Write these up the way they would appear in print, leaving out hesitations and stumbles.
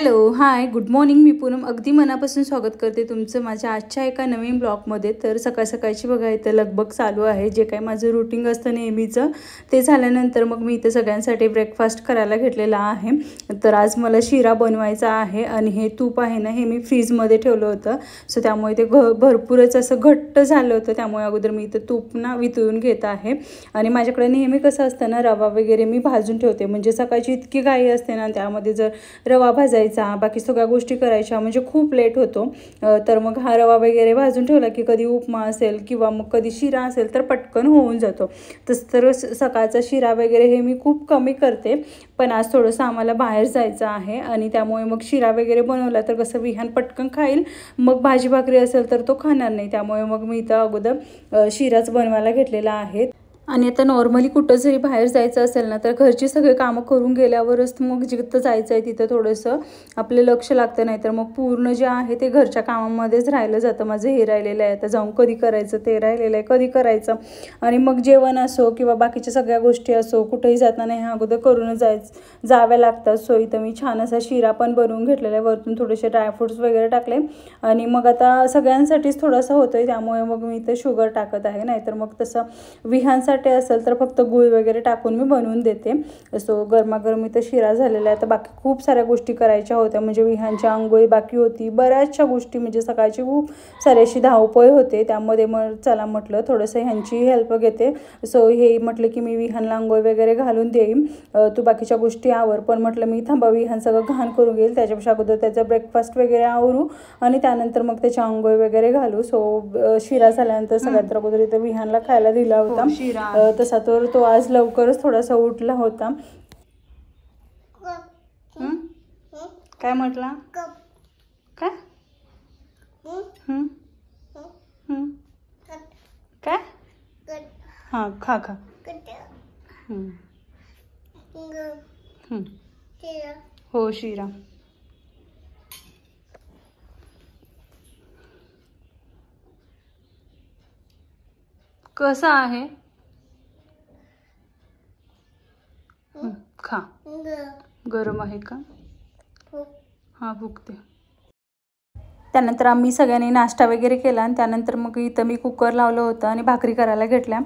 Hello hi good morning. मी पूनम अगदी मनापासून स्वागत करते तुमचं माझ्या आजच्या एका नवीन ब्लॉगमध्ये. तर सकाळची बघा इथं लगबग चालू आहे. जे काही माझं रुटीन असतं नेहमीचं ते झाल्यानंतर मग मी इथं सगळ्यांसाठी ब्रेकफास्ट करायला घेतलेला आहे. तर आज मला शिरा बनवायचा आहे आणि हे तूप आहे ना हे मी फ्रीजमध्ये ठेवलं होतं. सो त्यामुळे ते भरपूरच असं घट्ट झालं होतं. त्यामुळे अगोदर मी इथं तूप ना वितळून घेत आहे. आणि माझ्याकडे नेहमी कसं असतं ना रवा वगैरे मी भाजून ठेवते. म्हणजे सकाळची इतकी घाई असते ना त्यामध्ये जर रवा भाजायचा बाकी सगळ्या गोष्टी करायच्या म्हणजे खूप लेट होतो. तर मग हा रवा वगैरे भाजून ठेवला की कधी उपमा असेल किंवा मग कधी शिरा असेल तर पटकन होऊन जातो. तसं तर सकाळचा शिरा वगैरे हे मी खूप कमी करते. पण आज थोडंसं आम्हाला बाहेर जायचं आहे आणि त्यामुळे मग शिरा वगैरे बनवला तर कसं विहान पटकन खाईल. मग भाजी भाकरी असेल तर तो खाणार नाही. त्यामुळे मग मी इथं अगोदर शिराच बनवायला घेतलेला आहे. आणि आता नॉर्मली कुठं जरी बाहेर जायचं असेल ना तर घरची सगळे कामं करून गेल्यावरच मग जिथं जायचं आहे तिथं थोडंसं आपलं लक्ष लागतं. नाही तर मग पूर्ण जे आहे ते घरच्या कामामध्येच राहिलं जातं. माझं हे राहिलेलं आहे आता जाऊन कधी करायचं, ते राहिलेलं आहे कधी करायचं. आणि मग जेवण असो किंवा बाकीच्या सगळ्या गोष्टी असो कुठेही जाताना ह्या अगोदर करूनच जाव्या लागतात. सो इथं मी छान असा शिरा पण बनवून घेतलेला आहे. वरतून थोडेसे ड्रायफ्रूट्स वगैरे टाकले आणि मग आता सगळ्यांसाठीच थोडासा होतो आहे त्यामुळे मग मी इथं शुगर टाकत आहे. नाहीतर मग तसं विहांसाठी असेल तर फक्त गुळ वगैरे टाकून मी बनवून देते. सो गरमागरम इथं शिरा झालेला आहे. तर बाकी खूप साऱ्या गोष्टी करायच्या होत्या. म्हणजे विहांची आंघोळी बाकी होती, बऱ्याचशा गोष्टी म्हणजे सकाळची खूप सारी अशी धावपळ होते. त्यामध्ये मग चला म्हटलं थोडंसं ह्यांची हेल्प घेते. सो हे म्हटलं की मी विहानला आंघोळी वगैरे घालून देईन, तू बाकीच्या गोष्टी आवर. पण म्हटलं मी थांबा विहान सगळं घाण करून घेईल त्याच्यापेक्षा अगोदर त्याचा ब्रेकफास्ट वगैरे आवरू आणि त्यानंतर मग त्याची आंघोळी वगैरे घालू. सो शिरा झाल्यानंतर सगळ्यात अगोदर इथं विहानला खायला दिला होता. तसा तर तो आज लवकरच थोडासा उठला होता. काय म्हटला काय काय हां खा खा हो शिरा. कसा आहे खा. गरम आहे का? हां फुकते. त्यानंतर आम्ही सगळ्यांनी नाश्ता वगैरे केला आणि त्यानंतर मग इथं मी कुकर लावलं होतं आणि भाकरी करायला घेतल्या.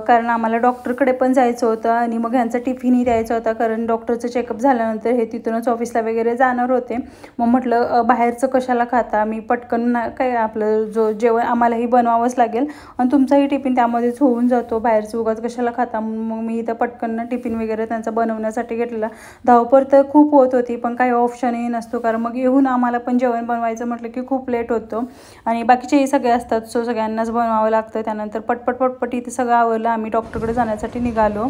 कारण आम्हाला डॉक्टरकडे पण जायचं होतं आणि मग ह्यांचा टिफिनही द्यायचा होता. कारण डॉक्टरचं चेकअप झाल्यानंतर हे तिथूनच ऑफिसला वगैरे जाणार होते. मग म्हटलं बाहेरचं कशाला खाता, मी पटकन काय आपलं जो जेवण आम्हालाही बनवावंच लागेल आणि तुमचाही टिफिन त्यामध्येच होऊन जातो. बाहेरचं उगाच कशाला खाता. मग मी इथं पटकन टिफिन वगैरे त्यांचा बनवण्यासाठी घेतलेला. धावपळ तर खूप होत होती पण काही ऑप्शनही नसतो. कारण मग येऊन आम्हाला पण जेवण बनवायचं म्हटलं की खूप लेट होतो आणि बाकीचेही सगळे असतात. सो सगळ्यांनाच बनवावं लागतं. त्यानंतर पटपट इथे सगळं आवरलं. आम्ही डॉक्टरकडे जाण्यासाठी निघालो.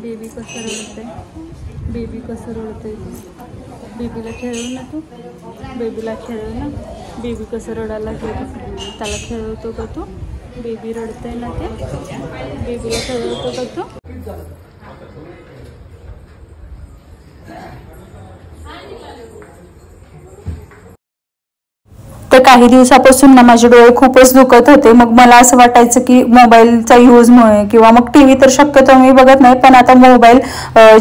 बेबी कसं रडते, बेबी कसं रडते. बेबीला खेळव ना तू, बेबीला खेळव ना. बेबी कसं रडायला लागेल त्याला खेळवतो का तू? बेबी रडते ना ते, बेबीला खेळवतो का तू? तर काही दिवसापासून ना माझे डोळे खूपच दुखत होते. मग मला असं वाटायचं की मोबाईलचा यूजमुळे किंवा मग टी व्ही तर शक्यतो मी बघत नाही पण आता मोबाईल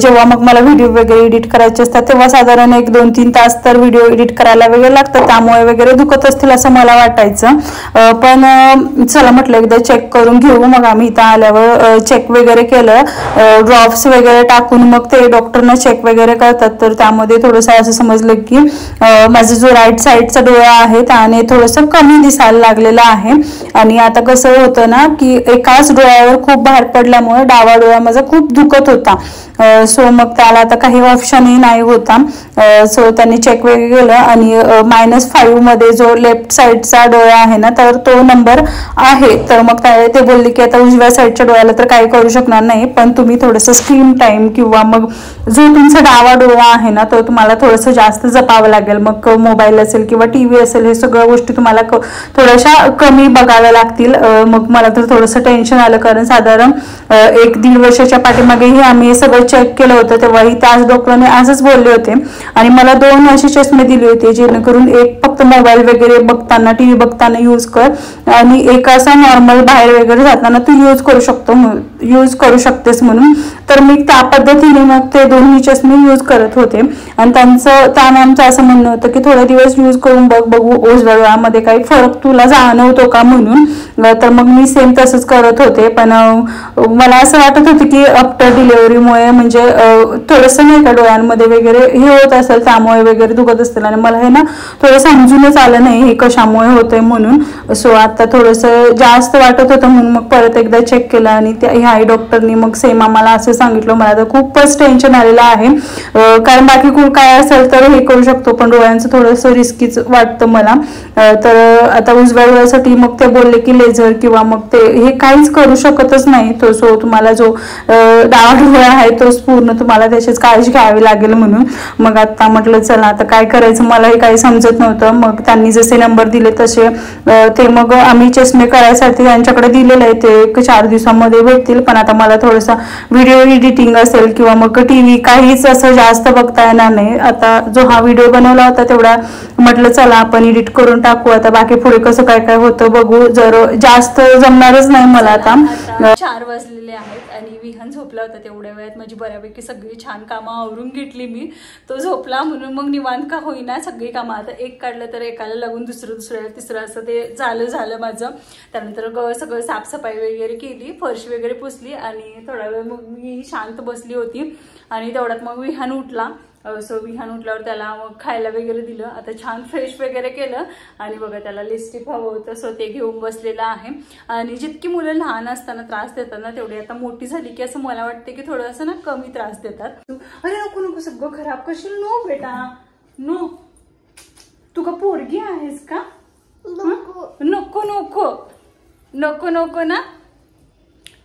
जेव्हा मग मला व्हिडिओ वगैरे एडिट करायचे असतात तेव्हा साधारण 1-2-3 तास तर व्हिडिओ एडिट करायला वगैरे लागतं. त्यामुळे वगैरे दुखत असतील असं मला वाटायचं. पण चला म्हटलं एकदा चेक करून घेऊ. मग आम्ही इथं आल्यावर चेक वगैरे केलं. ड्रॉप्स वगैरे टाकून मग ते डॉक्टरना चेक वगैरे करतात. तर त्यामध्ये थोडंसं असं समजलं की माझा जो राईट साईडचा डोळा आहे त्याने थोडंसं कमी दिसायला लागलेलं आहे. आणि आता कसं होतं ना की एकाच डोळ्यावर खूप भार पडल्यामुळे डावा डोळा माझा खूप दुखत होता. सो मग त्याला आता काही ऑप्शनही नाही होता. सो त्यांनी चेक वगैरे केलं आणि -5 मध्ये जो लेफ्ट साईडचा डोळा आहे ना तर तो नंबर आहे. तर मग ते बोलले की आता उजव्या साईडच्या डोळ्याला तर काही करू शकणार नाही पण तुम्ही थोडंसं स्क्रीन टाईम किंवा मग जो तुमचा डावा डोळा आहे ना तो तुम्हाला थोडंसं जास्त जपावं लागेल. मग मोबाईल असेल किंवा टी व्ही असेल हे सगळ्या गोष्टी तुम्हाला थोड्याशा कमी बघाव्या लागतील. मग मला तर थोडंसं टेन्शन आलं कारण साधारण 1-1.5 वर्षाच्या पाठीमागेही आम्ही सगळं चेक केलं होतं तेव्हाही त्याच डॉक्टरने आजच बोलले होते आणि मला 2 असे चष्मे दिले होते जेणेकरून एक फक्त मोबाईल वगैरे बघताना, टीव्ही बघताना यूज कर आणि एक असा नॉर्मल बाहेर वगैरे जाताना तू यूज करू शकतेस म्हणून. तर मी त्या पद्धतीने मग ते दोन्ही चष्मे यूज करत होते आणि त्या मॅमचं असं म्हणणं होतं की थोडे दिवस यूज करून बघू उजव्या डोळ्यामध्ये काही फरक तुला जाणवतो का म्हणून. तर मग मी सेम तसंच करत होते. पण मला असं वाटत होतं की आफ्टर डिलिव्हरीमुळे म्हणजे थोडंसं नाही का डोळ्यांमध्ये वगैरे हे होत असेल, त्यामुळे वगैरे दुखत असतील आणि मला हे ना थोडं समजूनच आलं नाही हे कशामुळे होतंय म्हणून. सो आता थोडंसं जास्त वाटत होतं म्हणून मग परत एकदा चेक केलं आणि ह्या आई डॉक्टरनी मग सेम आम्हाला असं सांगितलं. मला तर खूपच टेन्शन आलेलं आहे, कारण बाकी काय असेल तर हे करू शकतो पण डोळ्यांचं थोडंसं रिस्कीच वाटतं मला. तर आता उजव्या डोळ्यासाठी मग ते बोलले की लेझर किंवा मग ते हे काहीच करू शकतच नाही. तो सो तुम्हाला जो डावा डोळा आहे तोच पूर्ण तुम्हाला त्याचीच काळजी घ्यावी लागेल म्हणून. मग आता म्हटलं चला आता काय करायचं, मलाही काही समजत नव्हतं. मग त्यांनी जसे नंबर दिले तसे ते मग आम्ही चष्मे करायसाठी त्यांच्याकडे दिलेले आहे, ते 4 दिवसामध्ये भेटतील. पण आता मला थोडंसं व्हिडिओ एडिटिंग असेल किंवा मग टीव्ही काहीच असं जास्त बघता येणार नाही. आता जो हा व्हिडिओ बनवला होता तेवढा म्हटलं चला आपण एडिट करून टाकू, आता बाकी पुढे कसं काय काय होतं बघू. जर जास्त जमणारच नाही मला. आता 4 वाजलेले आहेत आणि विहान झोपला होता. तेवढ्या वेळात माझी बऱ्यापैकी सगळी छान कामं आवरून घेतली मी. तो झोपला म्हणून मग निवांत का होईना सगळी कामं आता एक काढलं तर एकाला लागून दुसरं तिसरं असं ते झालं माझं. त्यानंतर सगळं साफसफाई वगैरे केली, फरशी वगैरे पुसली आणि थोडा वेळ मग मी शांत बसली होती आणि तेवढ्यात मग विहान उठला. सो विहान उठल्यावर त्याला मग खायला वगैरे दिलं. आता छान फ्रेश वगैरे केलं आणि बघा त्याला लिपस्टिक हवं होतं सो ते घेऊन बसलेला आहे. आणि जितकी मुलं लहान असताना त्रास देतात ना तेवढी आता मोठी झाली की असं मला वाटते की थोडं असं ना कमी त्रास देतात. अरे नको सगळं खराब करशील. नो बेटा नो, तू का पोरगी आहेस का? नको नको नको नको ना,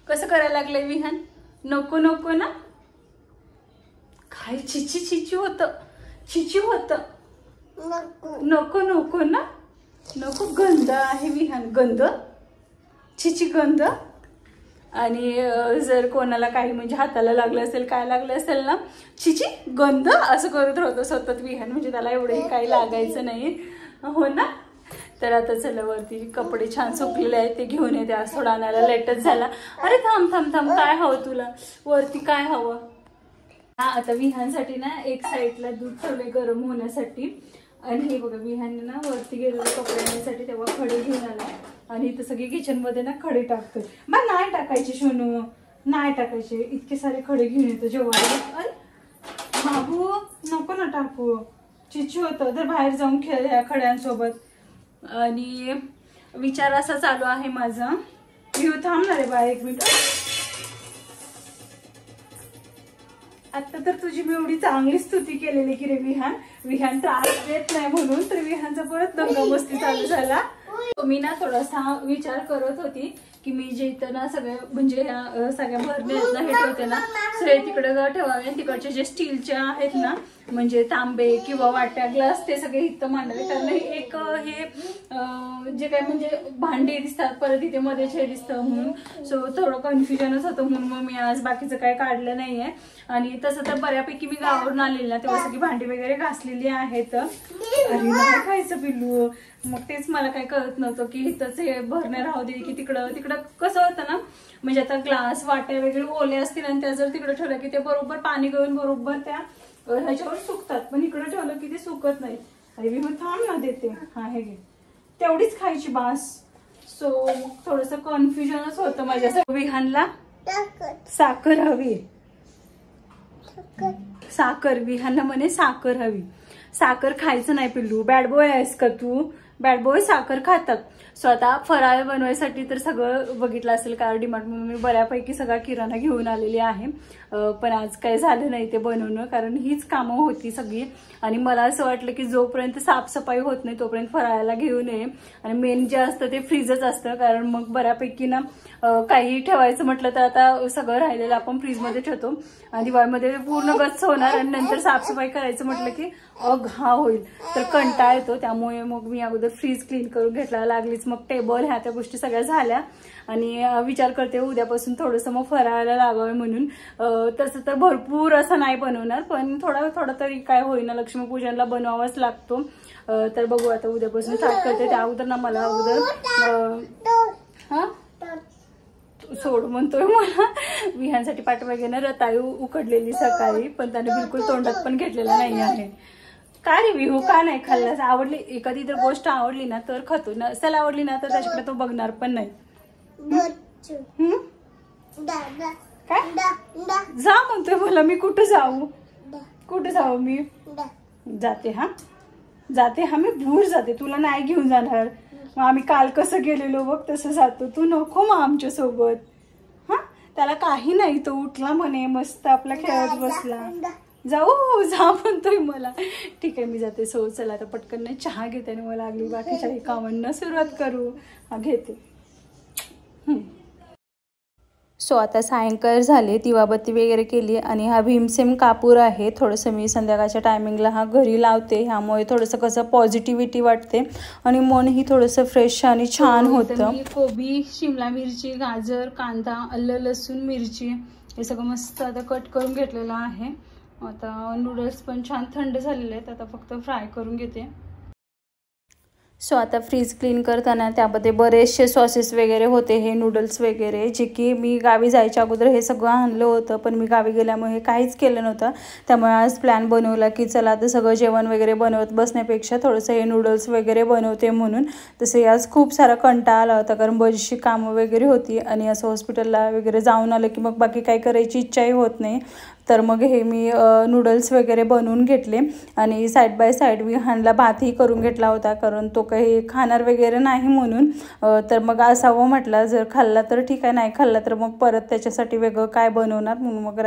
कसं करायला लागलंय विहान? नको नको ना, काय चिची होत. नको नको ना, नको. गंध आहे विहान, गंध, चिची गंध. आणि जर कोणाला काही म्हणजे हाताला लागलं असेल काय लागलं असेल ना, चिची गंध असं करत राहतो सतत विहान. म्हणजे त्याला एवढंही काही लागायचं नाही हो ना. तर आता चला वरती कपडे छान सुकलेले आहेत ते घेऊन येते. आज थोडा आणायला लेटच झाला. अरे थांब काय हवं तुला? वरती काय हवं? आता विहानसाठी ना एक साईडला दूध ठेवले गरम होण्यासाठी आणि हे बघा विहान ना वरती गेलेलं कपडे आणण्यासाठी तेव्हा खडे घेऊन आला आणि इथं सगळी किचन मध्ये ना खडे टाकतोय. बा नाही टाकायचे सोनू, नाही टाकायचे. इतके सारे खडे घेऊन येतो जेव्हा. बाबू नको ना टाकू, चिचू होतं तर बाहेर जाऊन खेळ ह्या खड्यांसोबत. आणि विचार असा चालू आहे माझा. थांबणार आहे बा 1 मिनिट. आता तर तुझी मी एवढी चांगली स्तुती केलेली की रे विहान त्रास देत नाही म्हणून, तर विहानचा परत दंगामस्ती चालू झाला. मी ना थोडासा विचार करत होती की मी जे इथं ना सगळे म्हणजे सगळ्या भरण्या हे ठेवते ना सगळे तिकडे ठेवावे. तिकडचे जे स्टीलच्या आहेत ना म्हणजे तांबे किंवा वाट्या ग्लास ते सगळे इथं मांडावे. कारण एक हे जे काय म्हणजे भांडी दिसतात परत इथे मध्येच हे दिसतं म्हणून. सो थोडं कन्फ्युजनच होतं म्हणून मग मी आज बाकीचं काय काढलं नाहीये. आणि तसं तर बऱ्यापैकी मी गावावरून आलेली ना तेव्हा सगळी भांडी वगैरे घासलेली आहेत. अरे नाही खायचं पिल्लू. मग तेच मला काय कळत नव्हतं की इथंच हे भरणे राहू दे की तिकडं कसं होतं ना म्हणजे आता ग्लास वाट्या वगैरे ओले असतील आणि त्या जर तिकडे ठेवलं की ते बरोबर पाणी गळून बरोबर त्या ह्याच्यावर सुकतात. पण इकडे ठेवलं की ते सुकत नाही. अरे मी मग थांब ना देते. हा हे घे, तेवढीच खायची बास. सो थोडस कन्फ्युजनच होतं माझ्यासाठी. विहानला साखर हवी, साखर. विहानला म्हणे साखर हवी. साखर खायचं नाही पिल्लू. बॅड बॉय आहेस का तू? बॅड बॉय साखर खातात. सो आता फराळ बनवायसाठी तर सगळं बघितलं असेल कारण डिमार्ट म्हणून मी बऱ्यापैकी सगळा किराणा घेऊन आलेली आहे. पण आज काही झालं नाही ते बनवणं कारण हीच कामं होती सगळी. आणि मला असं वाटलं की जोपर्यंत साफसफाई होत नाही तोपर्यंत फराळाला घेऊ नये. आणि मेन जे असतं ते फ्रीजच असतं कारण मग बऱ्यापैकी ना काही ठेवायचं म्हटलं तर आता सगळं राहिलेलं आपण फ्रीजमध्ये ठेवतो आणि दिवाळीमध्ये पूर्ण गच्च होणार आणि नंतर साफसफाई करायचं म्हटलं की घा होईल तर कंटाळा येतो. त्यामुळे मग मी अगोदर अगोदर फ्रीज क्लीन करून घेतला, लागलीच मग टेबल ह्या त्या गोष्टी सगळ्या झाल्या आणि विचार करते उद्यापासून थोडंसं मग फराळाला लागावं म्हणून. तसं तर भरपूर असं नाही बनवणार, पण थोडा तरी काय होईना लक्ष्मीपूजनला बनवावाच लागतो. तर बघू आता उद्यापासून स्टार्ट करते. त्या अगोदर ना मला अगोदर सोड म्हणतोय मला विहांसाठी पाठवा घेणं. रताळू उकडलेली सकाळी, पण त्याने बिलकुल तोंडात पण घेतलेला नाही आहे. काय रे विहू का नाही खाल्लास? आवडली एखादी तर गोष्ट आवडली ना तर खातो, नसेल आवडली ना तर त्याच्याकडे तो बघणार पण नाही. काय जा म्हणतोय मला. मी कुठं जाऊ मी जाते हा मी भूर जाते, तुला नाही घेऊन जाणार. मग आम्ही काल कसं गेलेलो बघ तसं जातो. तू नको मग आमच्या सोबत. त्याला काही नाही, तो उठला म्हणे मस्त आपला खेळत बसला. जा म्हणतोय मला. ठीक आहे मी जाते. सो चला आता पटकन नाही चहा घेते आणि मला लागली बाकीच्या कामांना सुरुवात करू. घेते. सो आता सायंकाळ झाले, दिवाबत्ती वगैरे केली आणि हा भीमसेन कापूर आहे. थोडंसं मी संध्याकाळच्या टायमिंगला हा घरी लावते, ह्यामुळे थोडंसं कसं पॉझिटिव्हिटी वाटते आणि मनही थोडंसं फ्रेश आणि छान होतं. मी कोबी, शिमला मिरची, गाजर, कांदा, आलं, लसूण, मिरची हे सगळं मस्त आता कट करून घेतलेलं आहे. आता नूडल्स पण छान थंड झालेले आहेत, आता फक्त फ्राय करून घेते. सो आता फ्रीज क्लीन करताना त्यामध्ये बरेचसे सॉसेस वगैरे होते, हे नूडल्स वगैरे, जे की मी गावी जायच्या अगोदर हे सगळं आणलं होतं, पण मी गावी गेल्यामुळे हे काहीच केलं नव्हतं. त्यामुळे आज प्लॅन बनवला की चला आता सगळं जेवण वगैरे बनवत बसण्यापेक्षा थोडंसं हे नूडल्स वगैरे बनवते म्हणून. तसे आज खूप सारा कंटाळा आला होता, कारण बरीचशी कामं वगैरे होती आणि असं हॉस्पिटलला वगैरे जाऊन आलं की मग बाकी काही करायची इच्छाही होत नाही. तर मग हे मी नूडल्स वगैरे बनवून घेतले आणि साईड बाय साईड मी हांडला भातही करून घेतला होता, कारण तो काही खाणार वगैरे नाही म्हणून. तर मग असावं म्हटलं, जर खाल्ला तर ठीक आहे, नाही खाल्ला तर मग परत त्याच्यासाठी वेगळं काय बनवणार म्हणून मग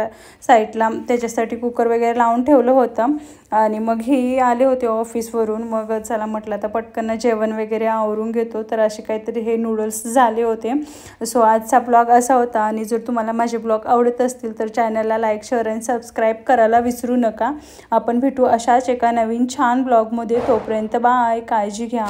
साईडला त्याच्यासाठी कुकर वगैरे लावून ठेवलं होतं. आणि मग हे आले होते ऑफिसवरून, मग चला म्हटलं आता पटकन जेवण वगैरे आवरून घेतो. तर असे काहीतरी हे नूडल्स झाले होते. सो आजचा ब्लॉग असा होता आणि जर तुम्हाला माझे ब्लॉग आवडत असतील तर चॅनलला लाईक, शेअर आणि सबस्क्राईब करायला विसरू नका. आपण भेटू अशाच एका नवीन छान ब्लॉगमध्ये. तोपर्यंत बाय, काळजी घ्या.